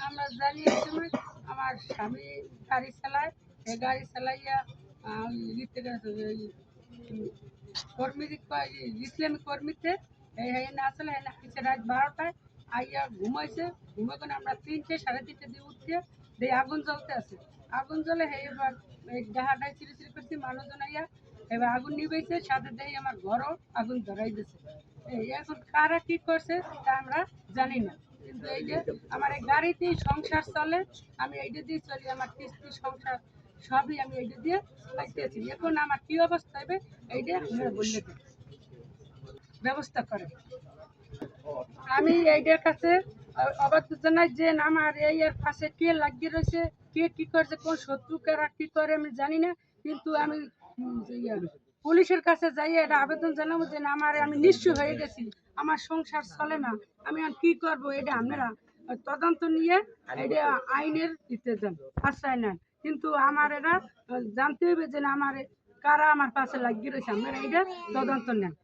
আমরা জানি এই সময় আমার স্বামী গাড়ি চালায়, এই গাড়ি চালাইয়া কর্মী ইসলামী কর্মীতে এই না আসলে আসছে রাত 12টায় আইয়া ঘুমাইছে। ঘুমাইলে আমরা 3টে 3:30 দিয়ে উঠতে দিয়ে আগুন জ্বলতে আছে। আগুন জ্বলে এবার এই ডাহাটায় চিড়ি করছি মানুষজন আইয়া এবার আগুন নিবেছে, সাথে দেই আমার ঘরও আগুন ধরাই দিয়েছে। এখন কারা কি করছে তা আমরা জানি না, কিন্তু এই যে আমার এই গাড়িতেই সংসার চলে, আমি এইটা দিয়ে চলি, আমার কিস্তি সংসার সবই আমি এইটা দিয়ে পাইতেছি। এখন আমার কি অবস্থা হবে এইটা আপনারা বললে ব্যবস্থা করে। আমি এইটার কাছে অবাধ্য জানাই যে আমার এই এর পাশে কে লাগিয়ে রয়েছে, কে কি করছে, কোন শত্রু কারা কি করে আমি জানি না, কিন্তু আমি পুলিশের কাছে যাই এটা আবেদন জানাবো যে না আমার আমি নিঃস্ব হয়ে গেছি, আমার সংসার চলে না, আমি আর কি করব। এটা আপনারা তদন্ত নিয়ে এটা আইনের দিতে যান, আশ্রয় নেন, কিন্তু আমার এরা জানতে হবে যে না আমার কারা আমার পাশে লাগিয়ে রয়েছে, আপনারা এটা তদন্ত নেন।